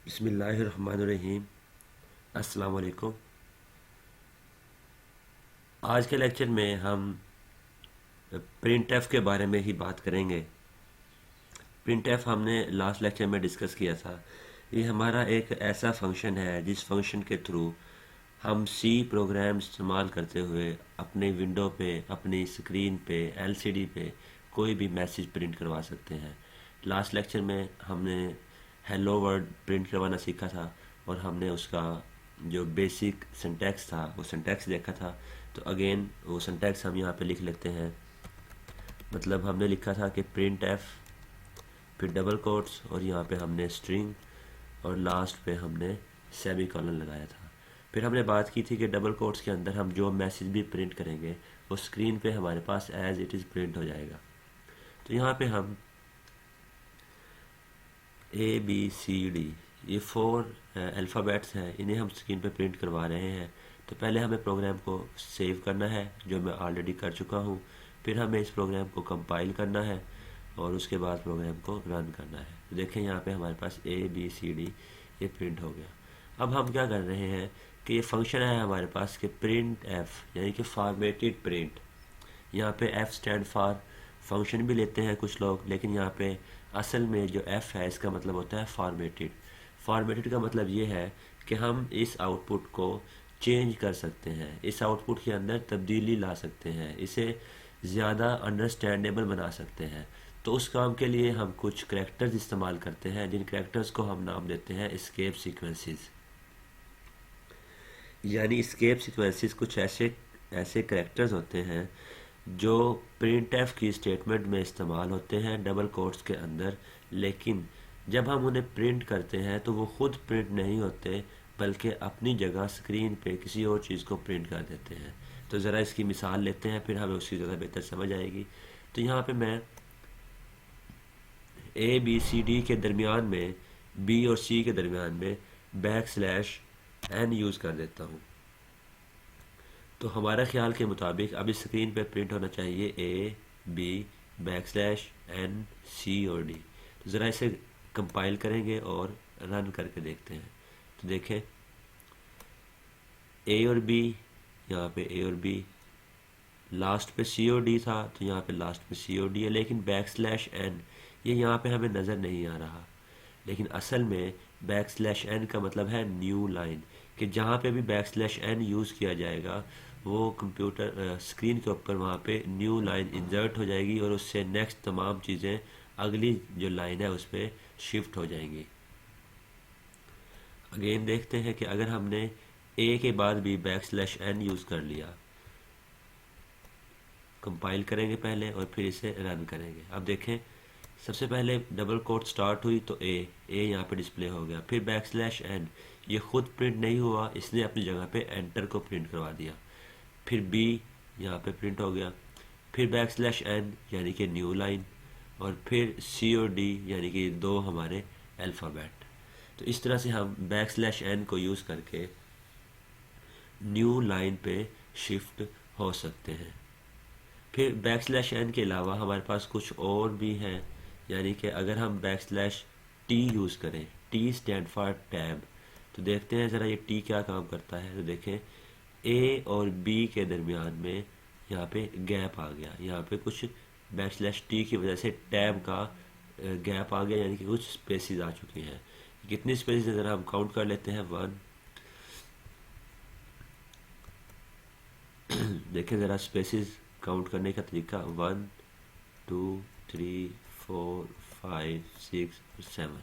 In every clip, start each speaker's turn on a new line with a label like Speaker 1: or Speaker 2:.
Speaker 1: बिस्मिल्लाहिर्रहमानिर्रहीम। अस्सलाम वालेकुम। आज के लेक्चर में हम प्रिंट एफ के बारे में ही बात करेंगे। प्रिंट एफ हमने लास्ट लेक्चर में डिस्कस किया था। ये हमारा एक ऐसा फंक्शन है जिस फंक्शन के थ्रू हम सी प्रोग्राम इस्तेमाल करते हुए अपने विंडो पे, अपनी स्क्रीन पे, एलसीडी पे कोई भी मैसेज प्रिंट करवा सकते हैं। लास्ट लेक्चर में हमने हेलो वर्ड प्रिंट करवाना सीखा था और हमने उसका जो बेसिक सिंटैक्स था वो सिंटैक्स देखा था। तो अगेन वो सिंटैक्स हम यहाँ पे लिख लेते हैं। मतलब हमने लिखा था कि प्रिंट एफ, फिर डबल कोट्स और यहाँ पे हमने स्ट्रिंग और लास्ट पे हमने सेमी कॉलन लगाया था। फिर हमने बात की थी कि डबल कोट्स के अंदर हम जो मैसेज भी प्रिंट करेंगे वो स्क्रीन पे हमारे पास एज इट इज़ प्रिंट हो जाएगा। तो यहाँ पे हम ABCD ये 4 अल्फ़ाबेट्स हैं, इन्हें हम स्क्रीन पे प्रिंट करवा रहे हैं। तो पहले हमें प्रोग्राम को सेव करना है, जो मैं ऑलरेडी कर चुका हूँ। फिर हमें इस प्रोग्राम को कंपाइल करना है और उसके बाद प्रोग्राम को रन करना है। तो देखें यहाँ पे हमारे पास ABCD ये प्रिंट हो गया। अब हम क्या कर रहे हैं कि ये फंक्शन है हमारे पास कि प्रिंट एफ यानी कि फॉर्मेटेड प्रिंट। यहाँ पे एफ स्टैंड फॉर फंक्शन भी लेते हैं कुछ लोग, लेकिन यहाँ पे असल में जो एफ है इसका मतलब होता है फॉर्मेटेड। फॉर्मेटेड का मतलब ये है कि हम इस आउटपुट को चेंज कर सकते हैं, इस आउटपुट के अंदर तब्दीली ला सकते हैं, इसे ज़्यादा अंडरस्टैंडेबल बना सकते हैं। तो उस काम के लिए हम कुछ करैक्टर्स इस्तेमाल करते हैं, जिन करैक्टर्स को हम नाम देते हैं एस्केप सीक्वेंसेस। यानी एस्केप सीक्वेंसेस कुछ ऐसे ऐसे करैक्टर्स होते हैं जो प्रिंट एफ की स्टेटमेंट में इस्तेमाल होते हैं डबल कोट्स के अंदर, लेकिन जब हम उन्हें प्रिंट करते हैं तो वो खुद प्रिंट नहीं होते, बल्कि अपनी जगह स्क्रीन पे किसी और चीज़ को प्रिंट कर देते हैं। तो ज़रा इसकी मिसाल लेते हैं, फिर हमें उसकी ज़्यादा बेहतर समझ आएगी। तो यहाँ पे मैं ABCD के दरमियान में, B और C के दरमियान में \n यूज़ कर देता हूँ। तो हमारा ख्याल के मुताबिक अब इस स्क्रीन पे प्रिंट होना चाहिए A, B, \n, C और D। तो ज़रा इसे कंपाइल करेंगे और रन करके देखते हैं। तो देखें A और B, यहाँ पे A और B, लास्ट पे C और D था तो यहाँ पे लास्ट पे C और D है, लेकिन \n ये यहाँ पे हमें नज़र नहीं आ रहा। लेकिन असल में \n का मतलब है न्यू लाइन, कि जहाँ पे भी \n यूज़ किया जाएगा वो कंप्यूटर स्क्रीन के ऊपर वहाँ पे न्यू लाइन इंसर्ट हो जाएगी और उससे नेक्स्ट तमाम चीज़ें अगली जो लाइन है उस पर शिफ्ट हो जाएंगी। अगेन देखते हैं कि अगर हमने A के बाद भी \n यूज़ कर लिया, कंपाइल करेंगे पहले और फिर इसे रन करेंगे। अब देखें सबसे पहले डबल कोट स्टार्ट हुई तो A यहाँ पे डिस्प्ले हो गया। फिर \n ये खुद प्रिंट नहीं हुआ, इसने अपनी जगह पे एंटर को प्रिंट करवा दिया। फिर B यहाँ पे प्रिंट हो गया। फिर \n यानी कि न्यू लाइन, और फिर C और D यानी कि दो हमारे अल्फ़ाबेट। तो इस तरह से हम \n को यूज़ करके न्यू लाइन पे शिफ्ट हो सकते हैं। फिर \n के अलावा हमारे पास कुछ और भी हैं, यानी कि अगर हम \t यूज़ करें, T स्टैंड फॉर टैब। तो देखते हैं ज़रा ये T क्या काम करता है। तो देखें A और B के दरमियान में यहाँ पे गैप आ गया, यहाँ पे कुछ \t की वजह से टैब का गैप आ गया, यानी कि कुछ स्पेसिस आ चुकी हैं। कितनी स्पेसिस ज़रा हम काउंट कर लेते हैं। 1 देखें ज़रा स्पेसिस काउंट करने का तरीका, 1 2 3 4 5 6 और 7।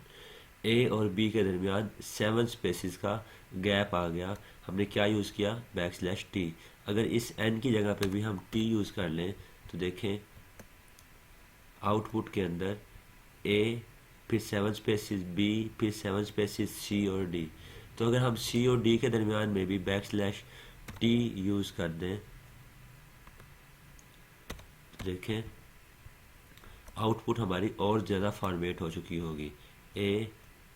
Speaker 1: A और B के दरमियान 7 स्पेसिस का गैप आ गया। हमने क्या यूज़ किया, \t। अगर इस n की जगह पे भी हम t यूज़ कर लें तो देखें आउटपुट के अंदर A, फिर 7 स्पेसिस B, फिर 7 स्पेसिस C और D। तो अगर हम C और D के दरमियान में भी \t यूज़ कर दें तो देखें आउटपुट हमारी और ज़्यादा फॉर्मेट हो चुकी होगी, A,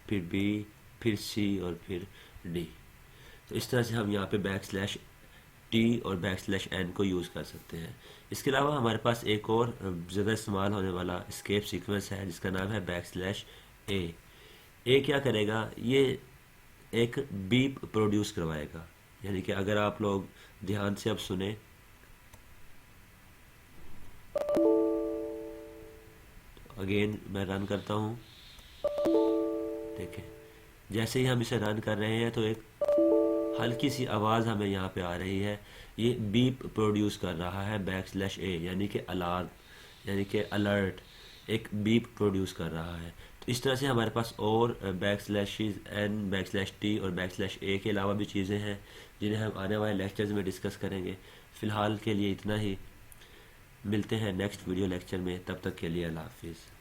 Speaker 1: फिर B, फिर C और फिर D। तो इस तरह से हम यहाँ पे \t और \n को यूज़ कर सकते हैं। इसके अलावा हमारे पास एक और ज़्यादा इस्तेमाल होने वाला एस्केप सीक्वेंस है जिसका नाम है \a। ए क्या करेगा, ये एक बीप प्रोड्यूस करवाएगा। यानी कि अगर आप लोग ध्यान से अब सुने, अगेन मैं रन करता हूँ, देखें जैसे ही हम इसे रन कर रहे हैं तो एक हल्की सी आवाज़ हमें यहाँ पे आ रही है। ये बीप प्रोड्यूस कर रहा है \a, यानी कि अलार्म, यानी कि अलर्ट, एक बीप प्रोड्यूस कर रहा है। तो इस तरह से हमारे पास और \n \t और \a के अलावा भी चीज़ें हैं जिन्हें हम आने वाले लेक्चर्स में डिस्कस करेंगे। फ़िलहाल के लिए इतना ही, मिलते हैं नेक्स्ट वीडियो लेक्चर में, तब तक के लिए अल्लाह हाफिज़।